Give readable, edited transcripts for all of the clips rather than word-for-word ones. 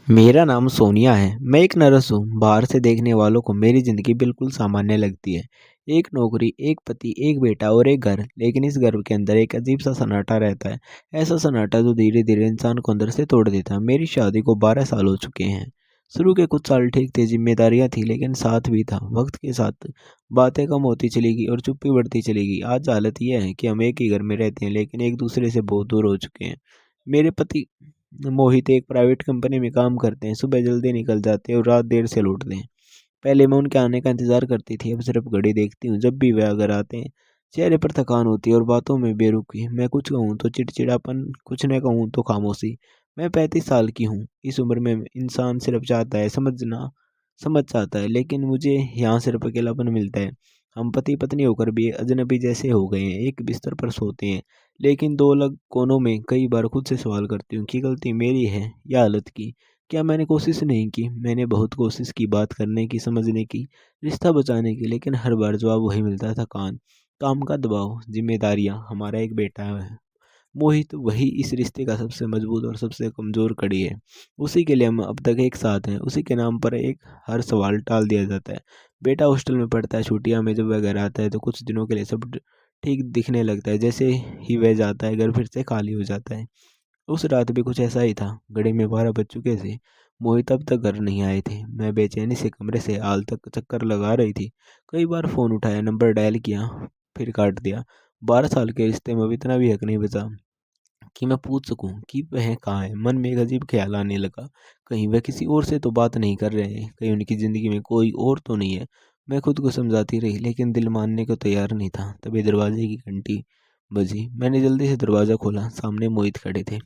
मेरा नाम सोनिया है। मैं एक नर्स हूँ। बाहर से देखने वालों को मेरी ज़िंदगी बिल्कुल सामान्य लगती है। एक नौकरी, एक पति, एक बेटा और एक घर। लेकिन इस घर के अंदर एक अजीब-सा सन्नाटा रहता है। ऐसा सन्नाटा जो धीरे-धीरे इंसान को अंदर से तोड़ देता है। मेरी शादी को 12 साल हो चुके हैं। शुरू के कुछ साल ठीक थे, ज़िम्मेदारियाँ थी, लेकिन साथ भी था। वक़्त के साथ बातें कम होती चली गई और चुप्पी बढ़ती चली गई। आज हालत ये है कि हम एक ही घर में रहते हैं, लेकिन एक-दूसरे से बहुत दूर हो चुके हैं। मेरे पति मोहित एक प्राइवेट कंपनी में काम करते हैं। सुबह जल्दी निकल जाते हैं और रात देर से लौटते हैं। पहले मैं उनके आने का इंतजार करती थी, अब सिर्फ घड़ी देखती हूँ। जब भी वे घर आते हैं, चेहरे पर थकान होती है और बातों में बेरुखी। मैं कुछ कहूँ तो चिड़चिड़ापन, कुछ न कहूँ तो खामोशी। मैं 35 साल की हूँ। इस उम्र में इंसान सिर्फ चाहता है समझ चाहता है, लेकिन मुझे यहाँ सिर्फ अकेलापन मिलता है। हम पति पत्नी होकर भी अजनबी जैसे हो गए हैं। एक बिस्तर पर सोते हैं, लेकिन दो अलग कोनों में। कई बार खुद से सवाल करती हूँ कि गलती मेरी है या हालत की। क्या मैंने कोशिश नहीं की? मैंने बहुत कोशिश की, बात करने की, समझने की, रिश्ता बचाने की, लेकिन हर बार जवाब वही मिलता था, थकान, काम का दबाव, जिम्मेदारियाँ। हमारा एक बेटा है, मोहित, वही इस रिश्ते का सबसे मजबूत और सबसे कमज़ोर कड़ी है। उसी के लिए हम अब तक एक साथ हैं। उसी के नाम पर एक हर सवाल टाल दिया जाता है। बेटा हॉस्टल में पढ़ता है। छुट्टियां में जब वह घर आता है तो कुछ दिनों के लिए सब ठीक दिखने लगता है। जैसे ही वह जाता है, घर फिर से खाली हो जाता है। उस रात भी कुछ ऐसा ही था। घड़ी में 12 बज चुके थे। मोहित अब तक घर नहीं आए थे। मैं बेचैनी से कमरे से हाल तक चक्कर लगा रही थी। कई बार फ़ोन उठाया, नंबर डायल किया, फिर काट दिया। 12 साल के रिश्ते में अब इतना भी हक नहीं बचा कि मैं पूछ सकूं कि वह कहाँ है। मन में एक अजीब ख्याल आने लगा, कहीं वह किसी और से तो बात नहीं कर रहे हैं, कहीं उनकी ज़िंदगी में कोई और तो नहीं है। मैं खुद को समझाती रही, लेकिन दिल मानने को तैयार नहीं था। तभी दरवाजे की घंटी बजी। मैंने जल्दी से दरवाज़ा खोला। सामने मोहित खड़े थे,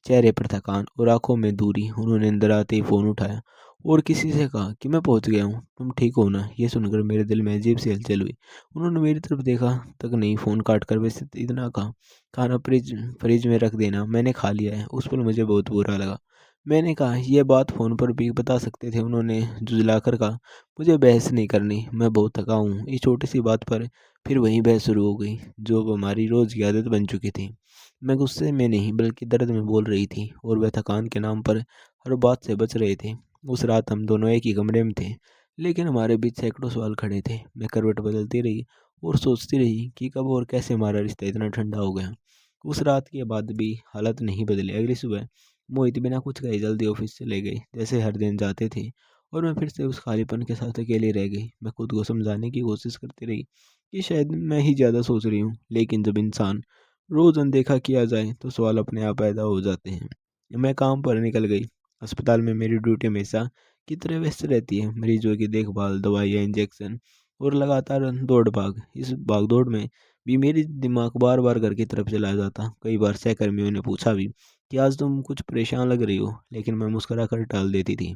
चेहरे पर थकान और आंखों में दूरी। उन्होंने अंदर आते ही फ़ोन उठाया और किसी से कहा कि मैं पहुंच गया हूँ, तुम ठीक हो ना? ये सुनकर मेरे दिल में अजीब सी हलचल हुई। उन्होंने मेरी तरफ देखा तक नहीं, फ़ोन काट कर बस इतना कहा, खाना फ्रिज फ्रिज में रख देना, मैंने खा लिया है। उस पल मुझे बहुत बुरा लगा। मैंने कहा, यह बात फ़ोन पर भी बता सकते थे। उन्होंने झुँझलाकर कहा, मुझे बहस नहीं करनी, मैं बहुत थका हूँ। इस छोटी सी बात पर फिर वहीं बहस शुरू हो गई, जो अब हमारी रोज़ की आदत बन चुकी थी। मैं गुस्से में नहीं बल्कि दर्द में बोल रही थी, और वह थकान के नाम पर हर बात से बच रहे थे। उस रात हम दोनों एक ही कमरे में थे, लेकिन हमारे बीच सैकड़ों सवाल खड़े थे। मैं करवट बदलती रही और सोचती रही कि कब और कैसे हमारा रिश्ता इतना ठंडा हो गया। उस रात के बाद भी हालत नहीं बदली। अगली सुबह मोहित बिना कुछ कहे जल्दी ऑफिस चले गए, जैसे हर दिन जाते थे। और मैं फिर से उस खालीपन के साथ अकेली रह गई। मैं खुद को समझाने की कोशिश करती रही कि शायद मैं ही ज़्यादा सोच रही हूँ, लेकिन जब इंसान रोज़ अनदेखा किया जाए तो सवाल अपने आप पैदा हो जाते हैं। मैं काम पर निकल गई। अस्पताल में मेरी ड्यूटी हमेशा की तरह व्यस्त रहती है। मरीजों की देखभाल, दवाइयाँ, इंजेक्शन और लगातार दौड़ भाग। इस भागदौड़ में भी मेरी दिमाग बार बार घर की तरफ चला जाता। कई बार सहकर्मियों ने पूछा भी कि आज तुम कुछ परेशान लग रही हो, लेकिन मैं मुस्कुरा कर टाल देती थी।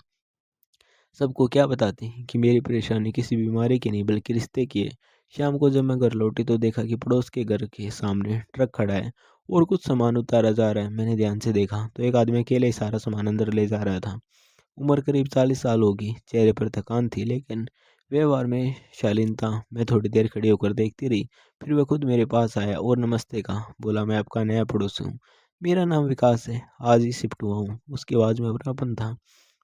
सबको क्या बताती कि मेरी परेशानी किसी बीमारी की नहीं बल्कि रिश्ते की है। शाम को जब मैं घर लौटी तो देखा कि पड़ोस के घर के सामने ट्रक खड़ा है और कुछ सामान उतारा जा रहा है। मैंने ध्यान से देखा तो एक आदमी अकेले ही सारा सामान अंदर ले जा रहा था। उम्र करीब 40 साल होगी। चेहरे पर थकान थी, लेकिन व्यवहार में शालीनता। मैं थोड़ी देर खड़ी होकर देखती रही, फिर वह खुद मेरे पास आया और नमस्ते कहा। बोला, मैं आपका नया पड़ोसी हूँ, मेरा नाम विकास है, आज ही शिफ्ट हुआ हूँ। उसकी आवाज़ में अपनापन था।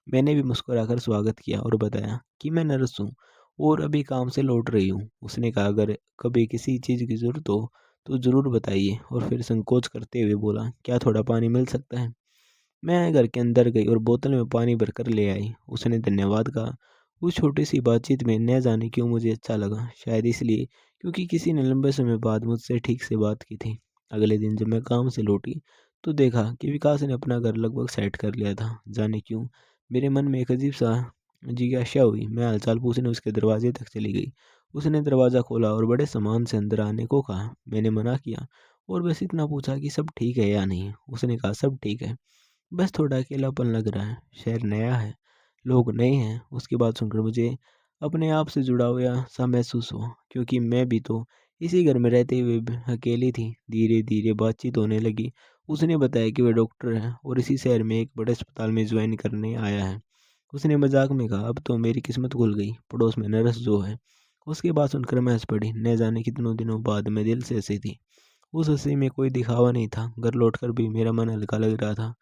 मैंने भी मुस्कुराकर स्वागत किया और बताया कि मैं नर्स हूँ और अभी काम से लौट रही हूँ। उसने कहा, अगर कभी किसी चीज़ की ज़रूरत हो तो ज़रूर बताइए। और फिर संकोच करते हुए बोला, क्या थोड़ा पानी मिल सकता है? मैं घर के अंदर गई और बोतल में पानी भरकर ले आई। उसने धन्यवाद कहा। उस छोटी सी बातचीत में न जाने क्यों मुझे अच्छा लगा। शायद इसलिए क्योंकि किसी ने लंबे समय बाद मुझसे ठीक से बात की थी। अगले दिन जब मैं काम से लौटी तो देखा कि विकास ने अपना घर लगभग सेट कर लिया था। जाने क्यों मेरे मन में एक अजीब सा जिज्ञासा हुई। मैं हालचाल पूछने उसके दरवाजे तक चली गई। उसने दरवाज़ा खोला और बड़े सामान से अंदर आने को कहा। मैंने मना किया और बस इतना पूछा कि सब ठीक है या नहीं। उसने कहा, सब ठीक है, बस थोड़ा अकेलापन लग रहा है। शहर नया है, लोग नए हैं। उसकी बात सुनकर मुझे अपने आप से जुड़ा हुआ सा महसूस हुआ, क्योंकि मैं भी तो इसी घर में रहते हुए भी अकेली थी। धीरे धीरे बातचीत होने लगी। उसने बताया कि वह डॉक्टर है और इसी शहर में एक बड़े अस्पताल में ज्वाइन करने आया है। उसने मजाक में कहा, अब तो मेरी किस्मत खुल गई, पड़ोस में नर्स जो है। उसकी बात सुनकर मैं हंस पड़ी। न जाने कितनों दिनों बाद मैं दिल से हंसी थी। उस हंसी में कोई दिखावा नहीं था। घर लौटकर भी मेरा मन हल्का लग रहा था,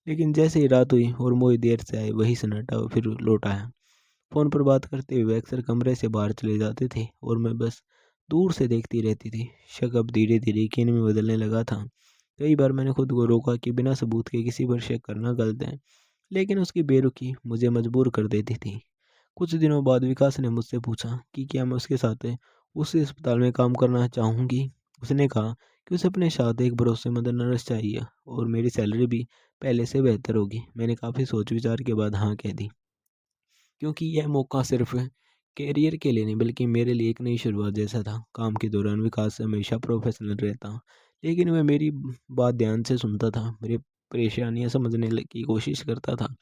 लेकिन जैसे ही रात हुई और मोहित देर से आए, वही सन्नाटा फिर लौट आया। फ़ोन पर बात करते हुए वे अक्सर कमरे से बाहर चले जाते थे और मैं बस दूर से देखती रहती थी। शक अब धीरे-धीरे यकीन में बदलने लगा था। कई बार मैंने खुद को रोका कि बिना सबूत के किसी पर शक करना गलत है, लेकिन उसकी बेरुखी मुझे मजबूर कर देती थी। कुछ दिनों बाद विकास ने मुझसे पूछा कि क्या मैं उसके साथ उसी अस्पताल में काम करना चाहूँगी। उसने कहा कि उसे अपने साथ एक भरोसेमंद नर्स चाहिए और मेरी सैलरी भी पहले से बेहतर होगी। मैंने काफ़ी सोच विचार के बाद हाँ कह दी, क्योंकि यह मौका सिर्फ करियर के लिए नहीं बल्कि मेरे लिए एक नई शुरुआत जैसा था। काम के दौरान विकास हमेशा प्रोफेशनल रहता, लेकिन वह मेरी बात ध्यान से सुनता था, मेरी परेशानियां समझने की कोशिश करता था।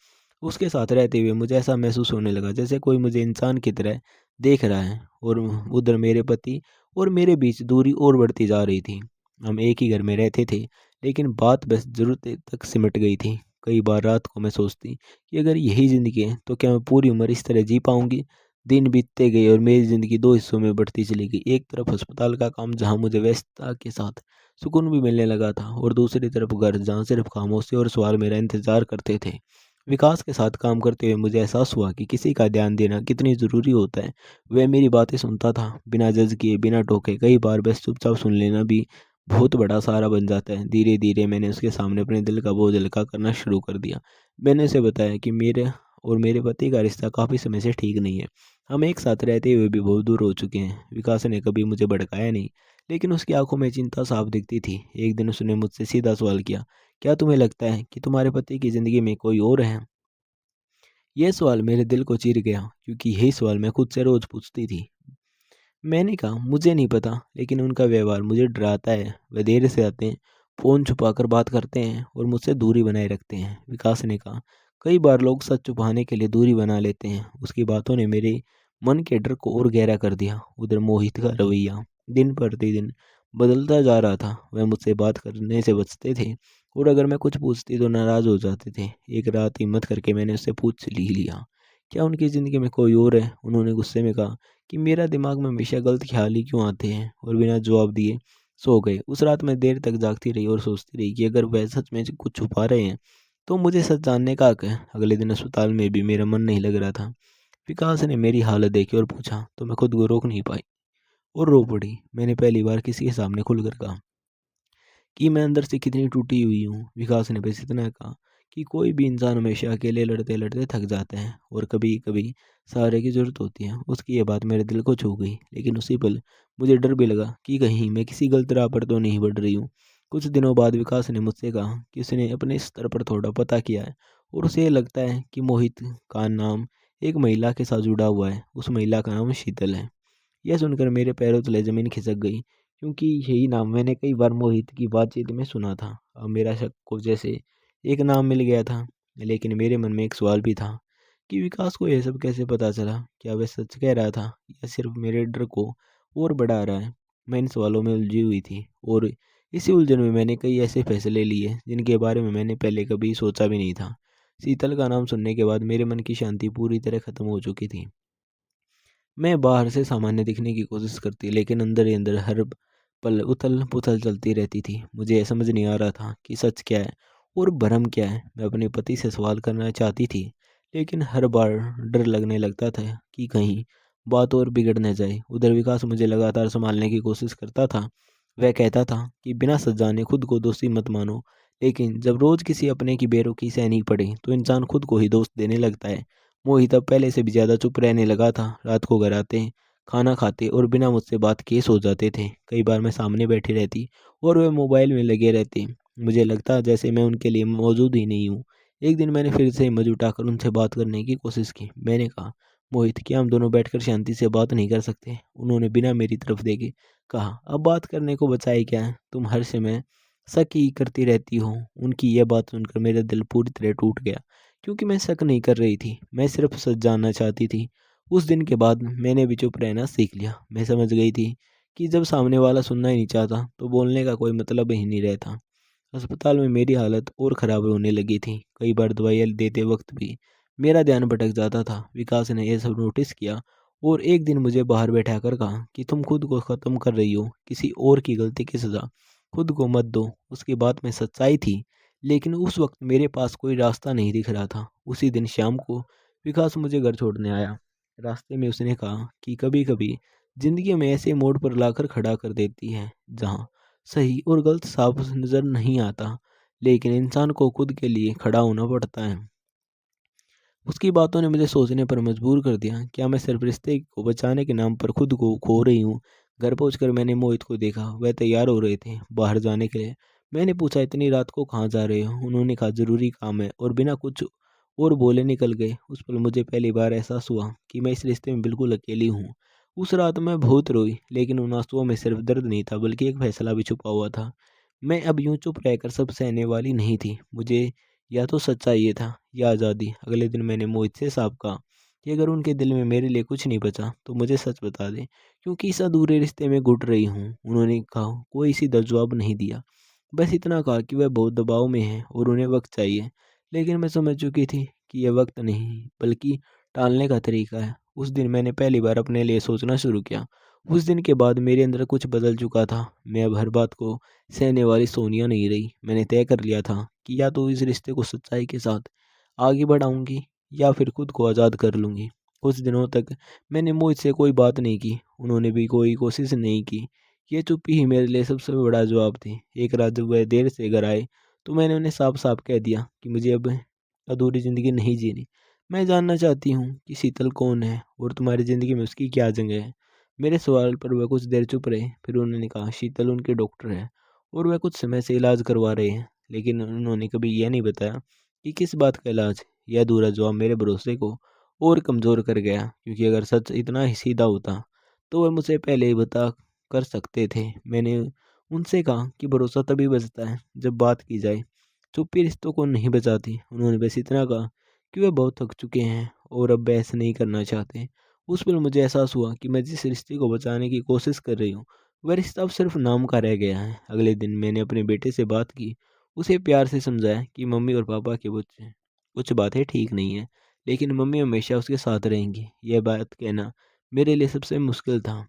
उसके साथ रहते हुए मुझे ऐसा महसूस होने लगा जैसे कोई मुझे इंसान की तरह देख रहा है, और उधर मेरे पति और मेरे बीच दूरी और बढ़ती जा रही थी। हम एक ही घर में रहते थे, लेकिन बात बस ज़रूरत तक सिमट गई थी। कई बार रात को मैं सोचती कि अगर यही ज़िंदगी है तो क्या मैं पूरी उम्र इस तरह जी पाऊंगी। दिन बीतते गए और मेरी ज़िंदगी दो हिस्सों में बढ़ती चली गई। एक तरफ अस्पताल का काम जहां मुझे व्यस्तता के साथ सुकून भी मिलने लगा था, और दूसरी तरफ घर जहां सिर्फ खामोशी और सवाल मेरा इंतजार करते थे। विकास के साथ काम करते हुए मुझे एहसास हुआ कि किसी का ध्यान देना कितनी ज़रूरी होता है। वह मेरी बातें सुनता था, बिना जज किए, बिना टोके। कई बार बस चुपचाप सुन लेना भी बहुत बड़ा सहारा बन जाता है। धीरे धीरे मैंने उसके सामने अपने दिल का बोझ हल्का करना शुरू कर दिया। मैंने उसे बताया कि मेरे और मेरे पति का रिश्ता काफ़ी समय से ठीक नहीं है। हम एक साथ रहते हुए भी बहुत दूर हो चुके हैं। विकास ने कभी मुझे भड़काया नहीं, लेकिन उसकी आंखों में चिंता साफ दिखती थी। एक दिन उसने मुझसे सीधा सवाल किया, क्या तुम्हें लगता है कि तुम्हारे पति की ज़िंदगी में कोई और है? यह सवाल मेरे दिल को चीर गया, क्योंकि यही सवाल मैं खुद से रोज़ पूछती थी। मैंने कहा, मुझे नहीं पता, लेकिन उनका व्यवहार मुझे डराता है। वे देर से आते हैं, फ़ोन छुपाकर बात करते हैं और मुझसे दूरी बनाए रखते हैं। विकास ने कहा, कई बार लोग सच छुपाने के लिए दूरी बना लेते हैं। उसकी बातों ने मेरे मन के डर को और गहरा कर दिया। उधर मोहित का रवैया दिन प्रतिदिन बदलता जा रहा था। वह मुझसे बात करने से बचते थे, और अगर मैं कुछ पूछती तो नाराज़ हो जाते थे। एक रात हिम्मत करके मैंने उससे पूछ ही लिया, क्या उनकी ज़िंदगी में कोई और है? उन्होंने गुस्से में कहा कि मेरा दिमाग में हमेशा गलत ख्याल ही क्यों आते हैं, और बिना जवाब दिए सो गए। उस रात मैं देर तक जागती रही और सोचती रही कि अगर वह सच में कुछ छुपा रहे हैं तो मुझे सच जानने का हक है। अगले दिन अस्पताल में भी मेरा मन नहीं लग रहा था। विकास ने मेरी हालत देखी और पूछा तो मैं खुद को रोक नहीं पाई और रो पड़ी। मैंने पहली बार किसी के सामने खुलकर कहा कि मैं अंदर से कितनी टूटी हुई हूँ। विकास ने बस इतना कहा कि कोई भी इंसान हमेशा अकेले लड़ते लड़ते थक जाता है और कभी कभी सहारे की ज़रूरत होती है। उसकी ये बात मेरे दिल को छू गई, लेकिन उसी पल मुझे डर भी लगा कि कहीं मैं किसी गलत राह पर तो नहीं बढ़ रही हूँ। कुछ दिनों बाद विकास ने मुझसे कहा कि उसने अपने स्तर पर थोड़ा पता किया है, और उसे लगता है कि मोहित का नाम एक महिला के साथ जुड़ा हुआ है। उस महिला का नाम शीतल है। यह सुनकर मेरे पैरों तले ज़मीन खिसक गई, क्योंकि यही नाम मैंने कई बार मोहित की बातचीत में सुना था। अब मेरा शक को जैसे एक नाम मिल गया था, लेकिन मेरे मन में एक सवाल भी था कि विकास को यह सब कैसे पता चला? क्या वह सच कह रहा था या सिर्फ मेरे डर को और बढ़ा रहा है? मैं इन सवालों में उलझी हुई थी, और इसी उलझन में मैंने कई ऐसे फैसले लिए जिनके बारे में मैंने पहले कभी सोचा भी नहीं था। शीतल का नाम सुनने के बाद मेरे मन की शांति पूरी तरह खत्म हो चुकी थी। मैं बाहर से सामान्य दिखने की कोशिश करती, लेकिन अंदर ही अंदर हर पल उथल पुथल चलती रहती थी। मुझे यह समझ नहीं आ रहा था कि सच क्या है और भरम क्या है। मैं अपने पति से सवाल करना चाहती थी, लेकिन हर बार डर लगने लगता था कि कहीं बात और बिगड़ न जाए। उधर विकास मुझे लगातार संभालने की कोशिश करता था। वह कहता था कि बिना सच जाने खुद को दोषी मत मानो, लेकिन जब रोज किसी अपने की बेरुखी सहनी पड़े तो इंसान खुद को ही दोष देने लगता है। मोहित अब पहले से भी ज़्यादा चुप रहने लगा था। रात को घर आते, खाना खाते और बिना मुझसे बात किए सो जाते थे। कई बार मैं सामने बैठी रहती और वे मोबाइल में लगे रहते। मुझे लगता जैसे मैं उनके लिए मौजूद ही नहीं हूँ। एक दिन मैंने फिर से हिम्मत उठाकर उनसे बात करने की कोशिश की। मैंने कहा, मोहित, क्या हम दोनों बैठकर शांति से बात नहीं कर सकते? उन्होंने बिना मेरी तरफ देखे कहा, अब बात करने को बचा ही क्या है? तुम हर समय शक ही करती रहती हो। उनकी यह बात सुनकर मेरा दिल पूरी तरह टूट गया, क्योंकि मैं शक नहीं कर रही थी, मैं सिर्फ सच जानना चाहती थी। उस दिन के बाद मैंने भी चुप रहना सीख लिया। मैं समझ गई थी कि जब सामने वाला सुनना ही नहीं चाहता तो बोलने का कोई मतलब ही नहीं रहता। अस्पताल में मेरी हालत और ख़राब होने लगी थी। कई बार दवाइयाँ देते वक्त भी मेरा ध्यान भटक जाता था। विकास ने यह सब नोटिस किया और एक दिन मुझे बाहर बैठा कर कहा कि तुम खुद को ख़त्म कर रही हो, किसी और की गलती की सज़ा खुद को मत दो। उसकी बात में सच्चाई थी, लेकिन उस वक्त मेरे पास कोई रास्ता नहीं दिख रहा था। उसी दिन शाम को विकास मुझे घर छोड़ने आया। रास्ते में उसने कहा कि कभी कभी जिंदगी में ऐसे मोड़ पर लाकर खड़ा कर देती है जहाँ सही और गलत साफ नजर नहीं आता, लेकिन इंसान को खुद के लिए खड़ा होना पड़ता है। उसकी बातों ने मुझे सोचने पर मजबूर कर दिया, क्या मैं सिर्फ रिश्ते को बचाने के नाम पर खुद को खो रही हूँ। घर पहुंचकर मैंने मोहित को देखा, वह तैयार हो रहे थे बाहर जाने के लिए। मैंने पूछा, इतनी रात को कहाँ जा रहे हो? उन्होंने कहा, जरूरी काम है, और बिना कुछ और बोले निकल गए। उस पल मुझे पहली बार एहसास हुआ कि मैं इस रिश्ते में बिल्कुल अकेली हूँ। उस रात मैं बहुत रोई, लेकिन उन आंसुओं में सिर्फ दर्द नहीं था बल्कि एक फैसला भी छुपा हुआ था। मैं अब यूं चुप रहकर सब सहने वाली नहीं थी। मुझे या तो सच्चा ये था या आज़ादी। अगले दिन मैंने मोहित से साफ कहा कि अगर उनके दिल में मेरे लिए कुछ नहीं बचा तो मुझे सच बता दें, क्योंकि इस अधूरे रिश्ते में घुट रही हूँ। उन्होंने कहा, कोई सीधा जवाब नहीं दिया, बस इतना कहा कि वह बहुत दबाव में है और उन्हें वक्त चाहिए। लेकिन मैं समझ चुकी थी कि यह वक्त नहीं बल्कि टालने का तरीका है। उस दिन मैंने पहली बार अपने लिए सोचना शुरू किया। उस दिन के बाद मेरे अंदर कुछ बदल चुका था। मैं अब हर बात को सहने वाली सोनिया नहीं रही। मैंने तय कर लिया था कि या तो इस रिश्ते को सच्चाई के साथ आगे बढ़ाऊंगी या फिर खुद को आज़ाद कर लूंगी। कुछ दिनों तक मैंने मोहित से कोई बात नहीं की, उन्होंने भी कोई कोशिश नहीं की। ये चुप्पी ही मेरे लिए सबसे बड़ा जवाब थी। एक रात जब वह देर से घर आए तो मैंने उन्हें साफ साफ कह दिया कि मुझे अब अधूरी ज़िंदगी नहीं जीनी। मैं जानना चाहती हूँ कि शीतल कौन है और तुम्हारी ज़िंदगी में उसकी क्या जगह है। मेरे सवाल पर वह कुछ देर चुप रहे, फिर उन्होंने कहा, शीतल उनके डॉक्टर है और वह कुछ समय से इलाज करवा रहे हैं, लेकिन उन्होंने कभी यह नहीं बताया कि किस बात का इलाज। यह अधूरा जवाब मेरे भरोसे को और कमज़ोर कर गया, क्योंकि अगर सच इतना ही सीधा होता तो वह मुझे पहले ही बता कर सकते थे। मैंने उनसे कहा कि भरोसा तभी बचता है जब बात की जाए, चुप्पी रिश्तों को नहीं बचाती। उन्होंने बस इतना कहा कि वे बहुत थक चुके हैं और अब बहस नहीं करना चाहते। उस पर मुझे एहसास हुआ कि मैं जिस रिश्ते को बचाने की कोशिश कर रही हूँ वह रिश्ता अब सिर्फ नाम का रह गया है। अगले दिन मैंने अपने बेटे से बात की, उसे प्यार से समझाया कि मम्मी और पापा के कुछ कुछ बातें ठीक नहीं है, लेकिन मम्मी हमेशा उसके साथ रहेंगी। यह बात कहना मेरे लिए सबसे मुश्किल था,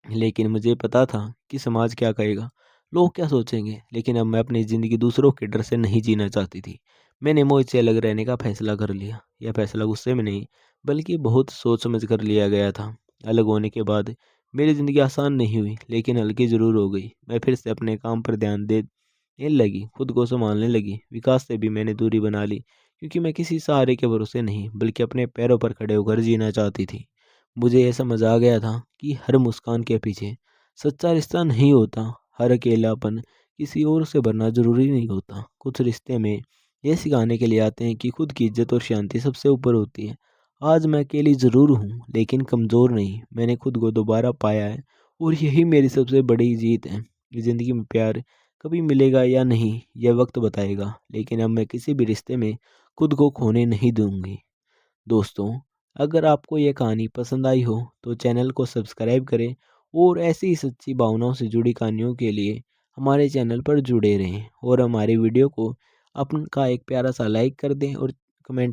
लेकिन मुझे पता था कि समाज क्या कहेगा, लोग क्या सोचेंगे। लेकिन अब मैं अपनी ज़िंदगी दूसरों के डर से नहीं जीना चाहती थी। मैंने मोहित से अलग रहने का फैसला कर लिया। यह फैसला गुस्से में नहीं बल्कि बहुत सोच समझ कर लिया गया था। अलग होने के बाद मेरी ज़िंदगी आसान नहीं हुई, लेकिन हल्की ज़रूर हो गई। मैं फिर से अपने काम पर ध्यान देने लगी, खुद को संभालने लगी। विकास से भी मैंने दूरी बना ली, क्योंकि मैं किसी सहारे के भरोसे नहीं बल्कि अपने पैरों पर खड़े होकर जीना चाहती थी। मुझे यह समझ आ गया था कि हर मुस्कान के पीछे सच्चा रिश्ता नहीं होता। हर अकेलापन किसी और से भरना जरूरी नहीं होता। कुछ रिश्ते में यह सिखाने के लिए आते हैं कि खुद की इज्जत और शांति सबसे ऊपर होती है। आज मैं अकेली ज़रूर हूँ, लेकिन कमज़ोर नहीं। मैंने खुद को दोबारा पाया है और यही मेरी सबसे बड़ी जीत है। ज़िंदगी में प्यार कभी मिलेगा या नहीं यह वक्त बताएगा, लेकिन अब मैं किसी भी रिश्ते में खुद को खोने नहीं दूंगी। दोस्तों, अगर आपको ये कहानी पसंद आई हो तो चैनल को सब्सक्राइब करें और ऐसी ही सच्ची भावनाओं से जुड़ी कहानियों के लिए हमारे चैनल पर जुड़े रहें, और हमारे वीडियो को आपका एक प्यारा सा लाइक कर दें और कमेंट